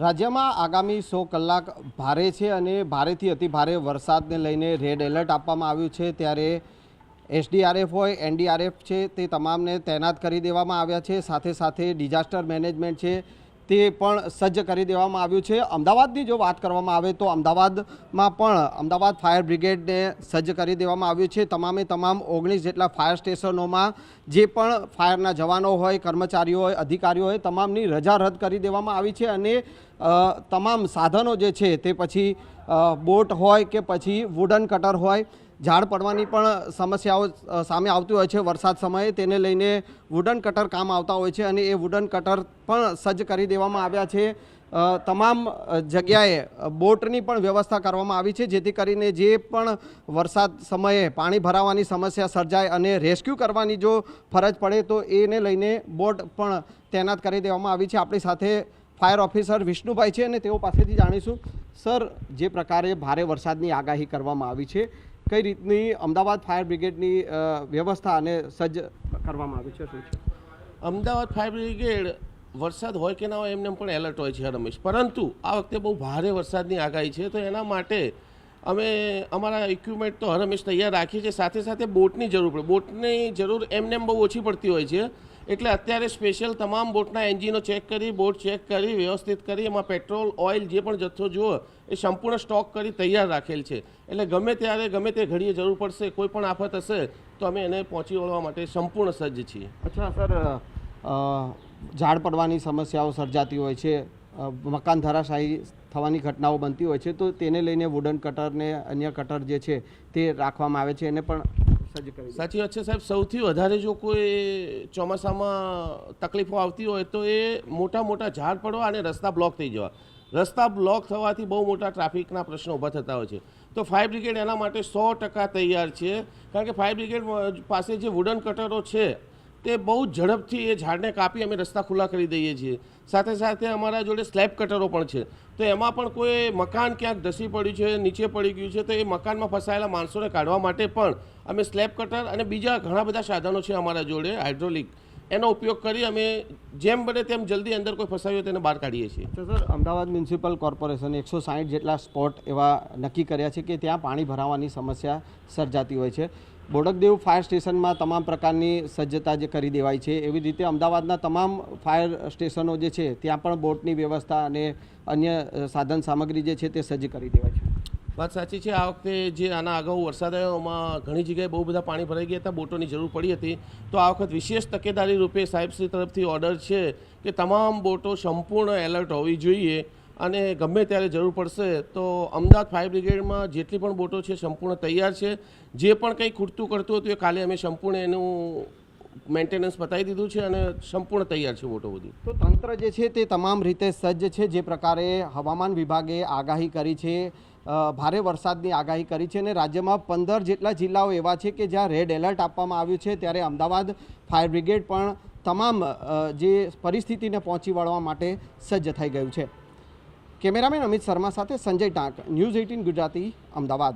રાજ્યમાં આગામી 100 કલાક ભારે છે અને ભારેથી અતિ ભારે વરસાદને લઈને રેડ એલર્ટ આપવામાં આવ્યું છે। ત્યારે એસડીઆરએફ હોય એનડીઆરએફ છે તે તમામને તૈનાત કરી દેવામાં આવ્યા છે। સાથે સાથે ડિઝાસ્ટર મેનેજમેન્ટ છે તે પણ સજ્જ કરી દેવામાં આવ્યું છે। અમદાવાદની જો વાત કરવામાં આવે તો અમદાવાદમાં પણ અમદાવાદ ફાયર બ્રિગેડને સજ્જ કરી દેવામાં આવ્યું છે। તમામે તમામ 19 જેટલા ફાયર સ્ટેશનોમાં જે પણ ફાયરના જવાનો હોય, કર્મચારીઓ હોય, અધિકારીઓ હોય, તમામની રજા રદ કરી દેવામાં આવી છે અને તમામ સાધનો જે છે તે પછી બોટ હોય કે પછી વુડન કટર હોય, ઝાડ પડવાની પણ સમસ્યાઓ સામે આવતી હોય છે વરસાદ સમયે, તેને લઈને વુડન કટર કામ આવતા હોય છે અને એ વુડન કટર પણ સજ્જ કરી દેવામાં આવ્યા છે। તમામ જગ્યાએ બોટની પણ વ્યવસ્થા કરવામાં આવી છે જેથી કરીને જે પણ વરસાદ સમયે પાણી ભરાવાની સમસ્યા સર્જાય અને રેસ્ક્યુ કરવાની જો ફરજ પડે તો એને લઈને બોટ પણ તૈનાત કરી દેવામાં આવી છે। આપણી સાથે ફાયર ઓફિસર વિષ્ણુભાઈ છે અને તેઓ પાસેથી જાણીશું, સર જે પ્રકારે ભારે વરસાદની આગાહી કરવામાં આવી છે, કઈ રીતની અમદાવાદ ફાયર બ્રિગેડની વ્યવસ્થા અને સજ્જ કરવામાં આવી છે, શું છે? અમદાવાદ ફાયર બ્રિગેડ વરસાદ હોય કે ના હોય એમને પણ એલર્ટ હોય છે રમેશ, પરંતુ આ વખતે બહુ ભારે વરસાદની આગાહી છે તો એના માટે અમે અમારા ઇક્વિપમેન્ટ તો હરમેશ તૈયાર રાખીએ છીએ। સાથે સાથે બોટની જરૂર પડે, બોટની જરૂર એમને બહુ ઓછી પડતી હોય છે, એટલે અત્યારે સ્પેશિયલ તમામ બોટના એન્જિનો ચેક કરી, બોટ ચેક કરી, વ્યવસ્થિત કરી, એમાં પેટ્રોલ, ઓઇલ જે પણ જથ્થો જુઓ એ સંપૂર્ણ સ્ટોક કરી તૈયાર રાખેલ છે। એટલે ગમે ત્યારે ગમે તે ઘડીએ જરૂર પડશે, કોઈ પણ આફત હશે તો અમે એને પહોંચી વળવા માટે સંપૂર્ણ સજ્જ છીએ। અચ્છા સર, ઝાડ પડવાની સમસ્યાઓ સર્જાતી હોય છે, મકાન ધરાશાયી થવાની ઘટનાઓ બનતી હોય છે, તો તેને લઈને વુડન કટર ને અન્ય કટર જે છે તે રાખવામાં આવે છે, એને પણ સજ્જ કરી। સાચી વાત છે સાહેબ, સૌથી વધારે જો કોઈ ચોમાસામાં તકલીફો આવતી હોય તો એ મોટા મોટા ઝાડ પડવા અને રસ્તા બ્લોક થઈ જવા। રસ્તા બ્લોક થવાથી બહુ મોટા ટ્રાફિકના પ્રશ્નો ઊભા થતા હોય છે, તો ફાયર બ્રિગેડ એના માટે 100% તૈયાર છે। કારણ કે ફાયર બ્રિગેડ પાસે જે વુડન કટરો છે તે બહુ ઝડપથી એ ઝાડને કાપી અમે રસ્તા ખુલ્લા કરી દઈએ છીએ। સાથે સાથે અમારા જોડે સ્લેબ કટરો પણ છે, તો એમાં પણ કોઈ મકાન ક્યાંક ધસી પડ્યું છે, નીચે પડી ગયું છે, તો એ મકાનમાં ફસાયેલા માણસોને કાઢવા માટે પણ અમે સ્લેબ કટર અને બીજા ઘણા બધા સાધનો છે અમારા જોડે હાઇડ્રોલિક, એનો ઉપયોગ કરી અમે જેમ બને તેમ જલ્દી અંદર કોઈ ફસાયું હોય તેને બહાર કાઢીએ છીએ। તો સર, અમદાવાદ મ્યુનિસિપલ કોર્પોરેશને 160 જેટલા સ્પોટ એવા નક્કી કર્યા છે કે ત્યાં પાણી ભરાવાની સમસ્યા સર્જાતી હોય છે। બોડકદેવ ફાયર સ્ટેશનમાં તમામ પ્રકારની સજ્જતા જે કરી દેવાય છે, એવી રીતે અમદાવાદના તમામ ફાયર સ્ટેશનો જે છે ત્યાં પણ બોટની વ્યવસ્થા અને અન્ય સાધન સામગ્રી જે છે તે સજ્જ કરી દેવાય છે। વાત સાચી છે, આ વખતે જે આના અગાઉ વરસાદ આવ્યો એમાં ઘણી જગ્યાએ બહુ બધા પાણી ભરાઈ ગયા હતા, બોટોની જરૂર પડી હતી, તો આ વખત વિશેષ તકેદારી રૂપે સાહેબશ્રી તરફથી ઓર્ડર છે કે તમામ બોટો સંપૂર્ણ એલર્ટ હોવી જોઈએ અને ગમે ત્યારે જરૂર પડશે તો અમદાવાદ ફાયર બ્રિગેડમાં જેટલી પણ બોટો છે સંપૂર્ણ તૈયાર છે। જે પણ કંઈ ખૂટતું કરતું હતું એ કાલે અમે સંપૂર્ણ એનું મેન્ટેનન્સ બતાવી દીધું છે અને સંપૂર્ણ તૈયાર છે બોટો બધી। તો તંત્ર જે છે તે તમામ રીતે સજ્જ છે, જે પ્રકારે હવામાન વિભાગે આગાહી કરી છે, ભારે વરસાદની આગાહી કરી છે અને રાજ્યમાં 15 જેટલા જિલ્લાઓ એવા છે કે જ્યાં રેડ એલર્ટ આપવામાં આવ્યું છે, ત્યારે અમદાવાદ ફાયર બ્રિગેડ પણ તમામ જે પરિસ્થિતિને પહોંચી વળવા માટે સજ્જ થઈ ગયું છે। કેમેરામેન અમિત શર્મા સાથે સંજય ટાંક, ન્યૂઝ 18 ગુજરાતી, અમદાવાદ।